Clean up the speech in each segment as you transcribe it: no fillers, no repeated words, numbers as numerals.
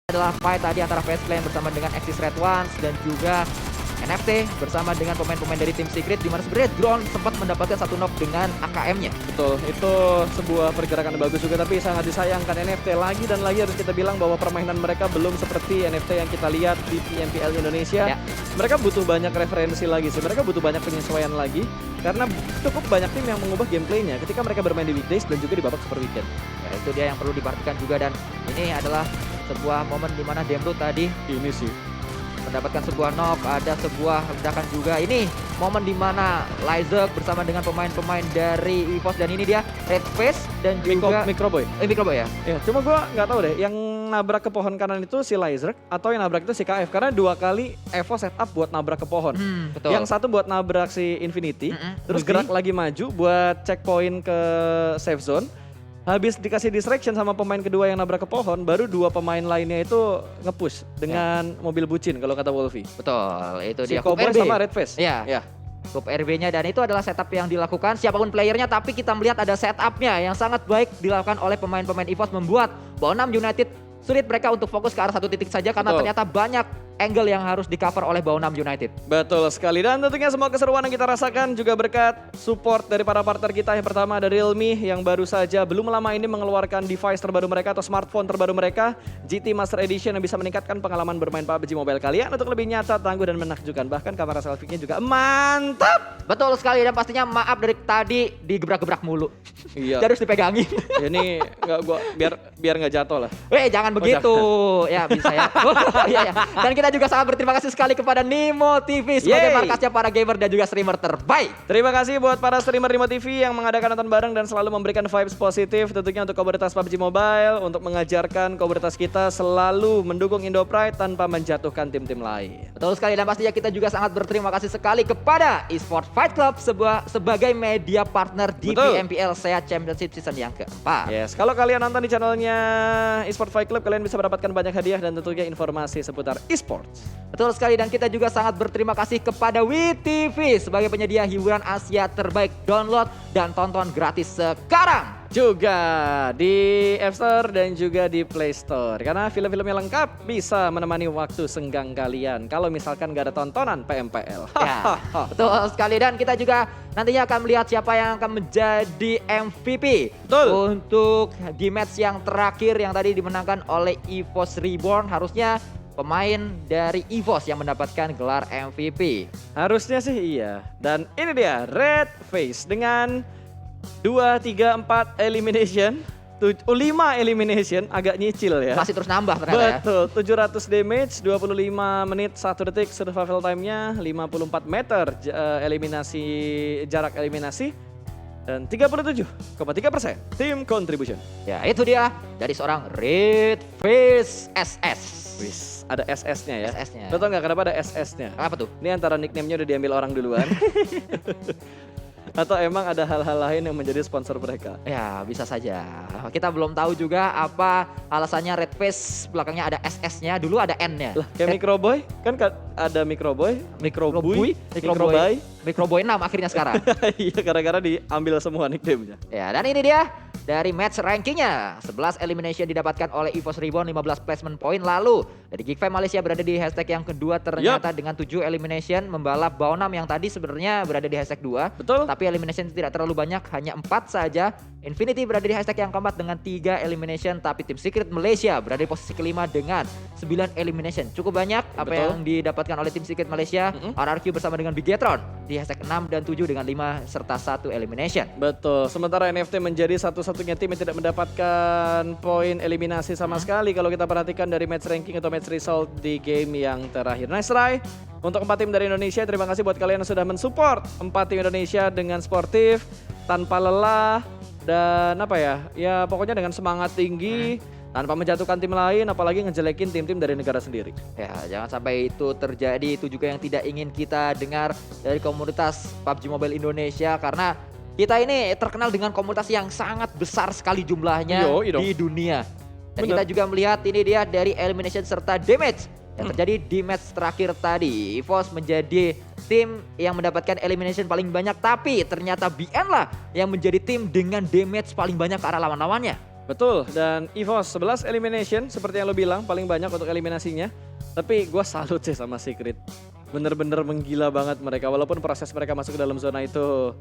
adalah fight tadi antara Face Clan bersama dengan Axis Red Ones dan juga NFT bersama dengan pemain-pemain dari tim Secret, di mana sebenarnya Drone sempat mendapatkan satu knock dengan AKM-nya. Betul, itu sebuah pergerakan bagus juga, tapi sangat disayangkan NFT lagi dan lagi harus kita bilang bahwa permainan mereka belum seperti NFT yang kita lihat di PMPL Indonesia. Ya. Mereka butuh banyak referensi lagi sih, mereka butuh banyak penyesuaian lagi karena cukup banyak tim yang mengubah gameplaynya ketika mereka bermain di weekdays dan juga di babak super weekend. Ya, itu dia yang perlu diperhatikan juga, dan ini adalah sebuah momen di mana Demru tadi Ini sih mendapatkan sebuah knock, ada sebuah ledakan juga. Ini momen di mana Lyzek bersama dengan pemain-pemain dari EVOS, dan ini dia Red Face dan juga Microboy. Microboy ya. Ya, cuma gua nggak tahu deh, yang nabrak ke pohon kanan itu si Lyzek atau yang nabrak itu si KF, karena 2 kali Evo setup buat nabrak ke pohon. Betul. Yang satu buat nabrak si Infinity, terus Uzi. gerak lagi maju buat checkpoint ke safe zone. Habis dikasih distraction sama pemain kedua yang nabrak ke pohon, baru 2 pemain lainnya itu nge-push dengan mobil bucin kalau kata Wolfie. Betul, itu Si dia Cowboy RB. sama Red Face. Iya. Ya. Cup RB-nya, dan itu adalah setup yang dilakukan siapapun playernya, tapi kita melihat ada setupnya yang sangat baik dilakukan oleh pemain-pemain EVOS, membuat Baonam United sulit mereka untuk fokus ke arah satu titik saja karena Betul. ternyata banyak angle yang harus di cover oleh Baonam United. Betul sekali, dan tentunya semua keseruan yang kita rasakan juga berkat support dari para partner kita. Yang pertama ada Realme yang baru saja belum lama ini mengeluarkan device terbaru mereka atau smartphone terbaru mereka, GT Master Edition, yang bisa meningkatkan pengalaman bermain PUBG Mobile kalian untuk lebih nyata, tangguh, dan menakjubkan. Bahkan kamera selfie-nya juga mantap. Betul sekali, dan pastinya maaf dari tadi digebrak-gebrak mulu. Iya. Jadi harus dipegangin. Ini nggak gua biar nggak jatuh lah. Weh, jangan begitu. Ya bisa ya. Iya, ya. Dan kita juga sangat berterima kasih sekali kepada Nimo TV sebagai Yeay. markasnya para gamer dan juga streamer terbaik. Terima kasih buat para streamer Nimo TV yang mengadakan nonton bareng dan selalu memberikan vibes positif tentunya untuk komunitas PUBG Mobile, untuk mengajarkan komunitas kita selalu mendukung Indo Pride tanpa menjatuhkan tim-tim lain. Betul sekali, dan pastinya kita juga sangat berterima kasih sekali kepada Esport Fight Club sebagai media partner di Betul. PMPL SEA Championship season yang keempat. Yes, kalau kalian nonton di channelnya Esport Fight Club, kalian bisa mendapatkan banyak hadiah dan tentunya informasi seputar esports. Betul sekali, dan kita juga sangat berterima kasih kepada WeTV sebagai penyedia hiburan Asia terbaik. Download dan tonton gratis sekarang. Juga di App Store dan juga di Play Store. Karena film-filmnya lengkap bisa menemani waktu senggang kalian kalau misalkan gak ada tontonan PMPL. Ya, betul sekali, dan kita juga nantinya akan melihat siapa yang akan menjadi MVP. Betul. Untuk di match yang terakhir yang tadi dimenangkan oleh EVOS Reborn, harusnya pemain dari EVOS yang mendapatkan gelar MVP. Harusnya sih iya. Dan ini dia Red Face dengan 2, 3, 4 elimination. 5 elimination, agak nyicil ya. Masih terus nambah ternyata ya. Betul, 700 damage, 25 menit 1 detik survival time-nya, 54 meter jarak eliminasi, dan 37,3% team contribution. Ya, itu dia dari seorang Red Face SS. Wis, ada SS-nya ya. SS-nya. Lo tau nggak kenapa ada SS-nya? Apa tuh? Ini antara nickname-nya udah diambil orang duluan. Atau emang ada hal-hal lain yang menjadi sponsor mereka? Ya, bisa saja. Kita belum tahu juga apa alasannya Red Face belakangnya ada SS-nya, dulu ada N-nya. Lah, kayak Microboy, kan ada Microboy, Microboy, Microboy 6 akhirnya sekarang. Iya, gara-gara diambil semua nickname-nya. Ya, dan ini dia dari match rankingnya. 11 elimination didapatkan oleh EVOS Reborn, 15 placement point. Lalu dari Geekfam Malaysia berada di hashtag yang kedua ternyata dengan 7 elimination, membalap Baonam yang tadi sebenarnya berada di hashtag 2. Betul. Tapi elimination tidak terlalu banyak, hanya 4 saja. Infinity berada di hashtag yang keempat dengan 3 elimination, tapi tim Secret Malaysia berada di posisi kelima dengan 9 elimination. Cukup banyak apa Betul. yang didapatkan oleh tim Secret Malaysia. RRQ bersama dengan Bigetron di hashtag 6 dan 7 dengan 5 serta 1 elimination. Betul, sementara NFT menjadi satu-satunya tim yang tidak mendapatkan poin eliminasi sama sekali kalau kita perhatikan dari match ranking atau match result di game yang terakhir. Nice try untuk 4 tim dari Indonesia. Terima kasih buat kalian yang sudah mensupport 4 tim Indonesia dengan sportif, tanpa lelah, dan apa ya, ya pokoknya dengan semangat tinggi, tanpa menjatuhkan tim lain, apalagi ngejelekin tim-tim dari negara sendiri. Ya, jangan sampai itu terjadi. Itu juga yang tidak ingin kita dengar dari komunitas PUBG Mobile Indonesia, karena kita ini terkenal dengan komunitas yang sangat besar sekali jumlahnya di dunia. Dan kita juga melihat ini dia dari elimination serta damage yang terjadi di match terakhir tadi. EVOS menjadi tim yang mendapatkan elimination paling banyak, tapi ternyata BN lah yang menjadi tim dengan damage paling banyak ke arah lawan-lawannya. Betul, dan EVOS 11 elimination seperti yang lo bilang paling banyak untuk eliminasinya. Tapi gue salut sih sama Secret. Bener-bener menggila banget mereka, walaupun proses mereka masuk ke dalam zona itu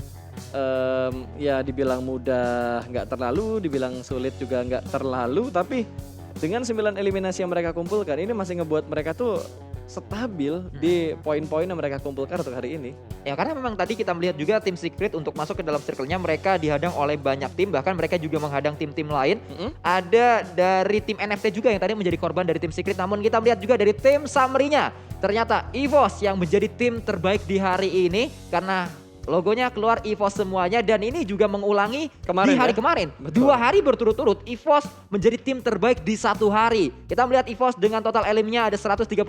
ya dibilang mudah nggak terlalu, dibilang sulit juga nggak terlalu. Tapi dengan 9 eliminasi yang mereka kumpulkan, ini masih ngebuat mereka tuh stabil di poin-poin yang mereka kumpulkan untuk hari ini. Ya karena memang tadi kita melihat juga tim Secret untuk masuk ke dalam circle-nya mereka dihadang oleh banyak tim, bahkan mereka juga menghadang tim-tim lain. Ada dari tim NFT juga yang tadi menjadi korban dari tim Secret, namun kita melihat juga dari tim Summary-nya. Ternyata EVOS yang menjadi tim terbaik di hari ini karena logonya keluar EVOS semuanya, dan ini juga mengulangi di hari kemarin. Betul. 2 hari berturut-turut EVOS menjadi tim terbaik di satu hari. Kita melihat EVOS dengan total elimnya ada 136,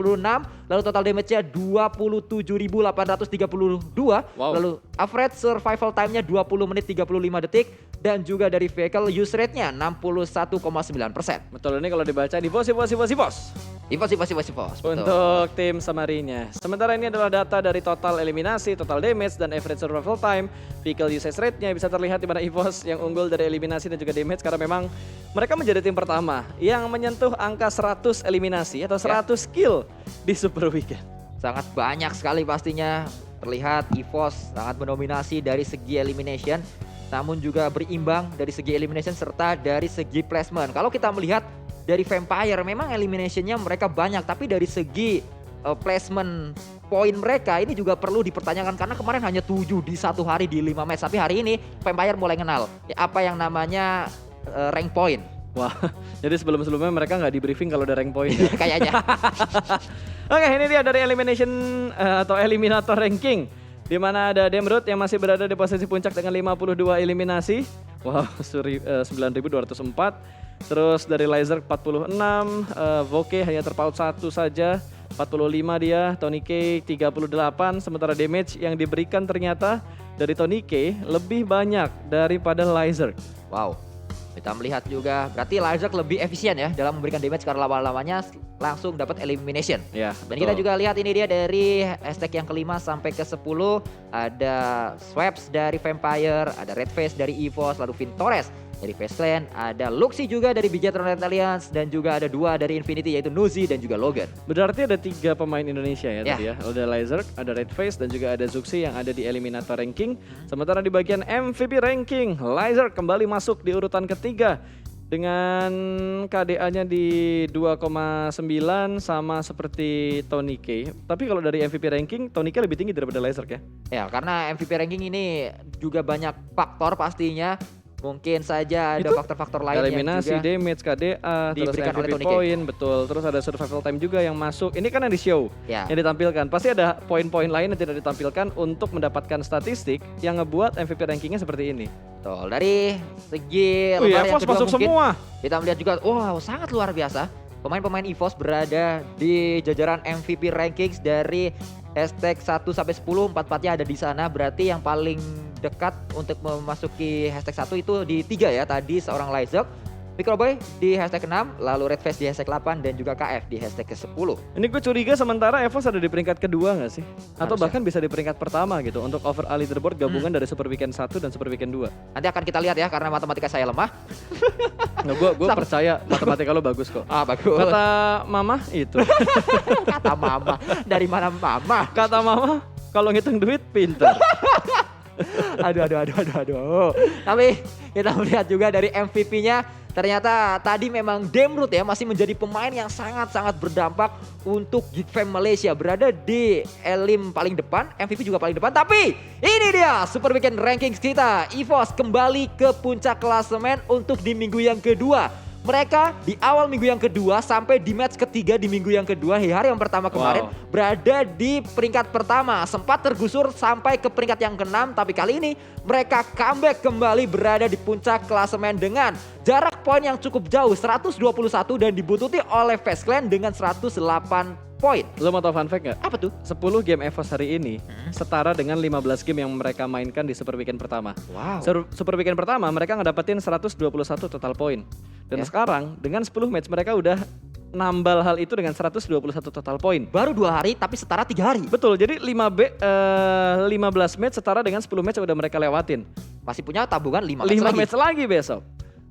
lalu total damage-nya 27.832, lalu average survival time-nya 20 menit 35 detik, dan juga dari vehicle use rate-nya 61,9%. Betul, ini kalau dibaca EVOS. EVOS. Untuk tim Summary-nya. Sementara ini adalah data dari total eliminasi, total damage, dan average survival time. Vehicle usage rate-nya bisa terlihat di mana EVOS yang unggul dari eliminasi dan juga damage karena memang mereka menjadi tim pertama yang menyentuh angka 100 eliminasi atau 100 kill di Super Weekend. Sangat banyak sekali pastinya. Terlihat EVOS sangat mendominasi dari segi elimination, namun juga berimbang dari segi elimination serta dari segi placement. Kalau kita melihat dari Vampire memang eliminationnya mereka banyak, tapi dari segi placement poin mereka ini juga perlu dipertanyakan karena kemarin hanya 7 di satu hari di 5 match, tapi hari ini Vampire mulai kenal apa yang namanya rank point. Wah, jadi sebelum-sebelumnya mereka nggak di briefing kalau ada rank point ya? Kayaknya. Oke, ini dia dari elimination atau eliminator ranking. Di mana ada Demrut yang masih berada di posisi puncak dengan 52 eliminasi. Wow, 9.204. Terus dari Laser 46, Voke hanya terpaut 1 saja, 45 dia, Tony K 38, sementara damage yang diberikan ternyata dari Tony K lebih banyak daripada Laser. Wow, kita melihat juga berarti Laser lebih efisien ya dalam memberikan damage karena lawan-lawannya langsung dapat elimination. Ya, dan kita juga lihat ini dia dari hashtag yang kelima sampai ke 10, ada Swaps dari Vampire, ada Redface dari EVOS, lalu Vintores dari Face Clan, ada Luxi juga dari Bigetron Red Alliance, dan juga ada 2 dari Infinity yaitu Nuzi dan juga Logan. Berarti ada 3 pemain Indonesia ya tadi ya. Ada Laser, ada Redface, dan juga ada Zuxi yang ada di Eliminator Ranking. Sementara di bagian MVP Ranking, Laser kembali masuk di urutan ketiga dengan KDA-nya di 2,9 sama seperti Tony K. Tapi kalau dari MVP Ranking, Tony K lebih tinggi daripada Laser ya? Ya, karena MVP Ranking ini juga banyak faktor pastinya. Mungkin saja ada faktor-faktor lain eliminasi, yang juga damage, KDA, terus MVP point, betul. Terus ada survival time juga yang masuk. Ini kan yang di show, yang ditampilkan. Pasti ada poin-poin lain yang tidak ditampilkan untuk mendapatkan statistik yang ngebuat MVP rankingnya seperti ini. Betul, dari segi lembar yang kedua masuk mungkin semua. Kita melihat juga, wow sangat luar biasa. Pemain-pemain EVOS berada di jajaran MVP rankings dari hashtag 1 sampai 10, 4-4-nya ada di sana. Berarti yang paling dekat untuk memasuki hashtag 1 itu di 3 ya. Tadi seorang Lyzok, Microboy di hashtag 6, lalu Redface di hashtag 8, dan juga KF di hashtag ke-10. Ini gue curiga sementara EVOS ada di peringkat kedua gak sih? Atau bahkan bisa di peringkat pertama gitu untuk overall leaderboard gabungan dari Super Weekend 1 dan Super Weekend 2. Nanti akan kita lihat ya karena matematika saya lemah. Nah, gue percaya matematika lo bagus kok. Ah, bagus. Kata mama itu. Kata mama, dari mana mama? Kata mama, kalau ngitung duit pintar. Aduh. Tapi kita melihat juga dari MVP-nya, ternyata tadi memang Demrut ya masih menjadi pemain yang sangat-sangat berdampak untuk Geek Fam Malaysia. Berada di elim paling depan, MVP juga paling depan. Tapi ini dia Super Weekend Rankings kita. EVOS kembali ke puncak klasemen untuk di minggu yang kedua. Mereka di awal minggu yang kedua sampai di match ketiga di minggu yang kedua, di hari yang pertama kemarin berada di peringkat pertama. Sempat tergusur sampai ke peringkat yang ke-6, tapi kali ini mereka comeback kembali berada di puncak klasemen dengan jarak poin yang cukup jauh 121 dan dibuntuti oleh Face Clan dengan 108 poin. Lo mau tau fun fact gak? Apa tuh? 10 game EVOS hari ini setara dengan 15 game yang mereka mainkan di Super Weekend pertama. Wow. Super Weekend pertama mereka ngedapetin 121 total poin. Dan sekarang dengan 10 match mereka udah nambal hal itu dengan 121 total poin. Baru 2 hari tapi setara 3 hari. Betul, jadi 15 match setara dengan 10 match yang udah mereka lewatin. Masih punya tabungan 5 match lagi besok.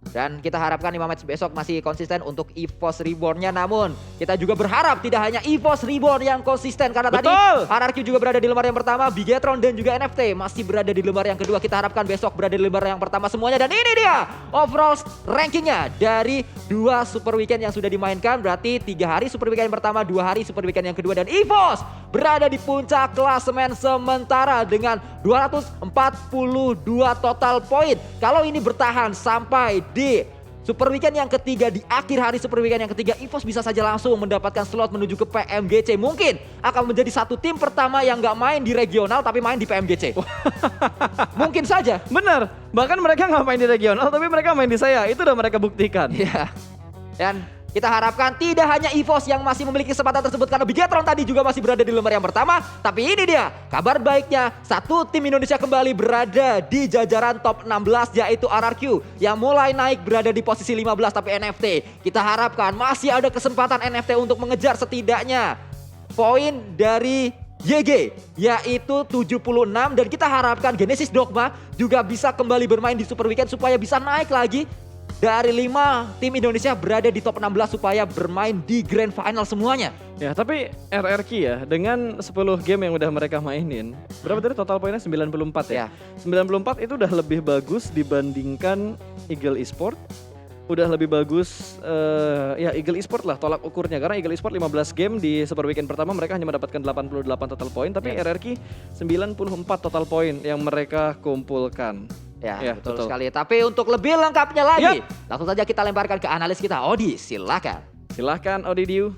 Dan kita harapkan 5 match besok masih konsisten untuk EVOS Reborn-nya. Namun kita juga berharap tidak hanya EVOS Reborn yang konsisten. Karena tadi RRQ juga berada di lembar yang pertama, Bigetron dan juga NFT masih berada di lembar yang kedua. Kita harapkan besok berada di lembar yang pertama semuanya. Dan ini dia overall rankingnya dari 2 Super Weekend yang sudah dimainkan. Berarti 3 hari Super Weekend yang pertama, 2 hari Super Weekend yang kedua. Dan EVOS berada di puncak klasemen sementara dengan 242 total poin. Kalau ini bertahan sampai di Super Weekend yang ketiga, di akhir hari Super Weekend yang ketiga, EVOS bisa saja langsung mendapatkan slot menuju ke PMGC. Mungkin akan menjadi satu tim pertama yang gak main di regional tapi main di PMGC. Mungkin saja. Bener, bahkan mereka gak main di regional tapi mereka main di saya. Itu udah mereka buktikan. Iya. Dan kita harapkan tidak hanya EVOS yang masih memiliki kesempatan tersebut karena Bigetron tadi juga masih berada di lembar yang pertama. Tapi ini dia kabar baiknya, satu tim Indonesia kembali berada di jajaran top 16 yaitu RRQ yang mulai naik berada di posisi 15. Tapi NFT kita harapkan masih ada kesempatan NFT untuk mengejar setidaknya poin dari YG yaitu 76. Dan kita harapkan Genesis Dogma juga bisa kembali bermain di Super Weekend supaya bisa naik lagi dari 5 tim Indonesia berada di top 16 supaya bermain di Grand Final semuanya. Ya, tapi RRQ ya, dengan 10 game yang udah mereka mainin, berapa tadi total poinnya? 94 ya? 94 itu udah lebih bagus dibandingkan Eagle Esport. Udah lebih bagus, ya Eagle Esport lah tolak ukurnya. Karena Eagle Esport 15 game di Super Weekend pertama mereka hanya mendapatkan 88 total poin. Tapi RRQ 94 total poin yang mereka kumpulkan. Ya, betul sekali. Tapi untuk lebih lengkapnya lagi, langsung saja kita lemparkan ke analis kita, Odi. Silakan. Silakan Odi Diu.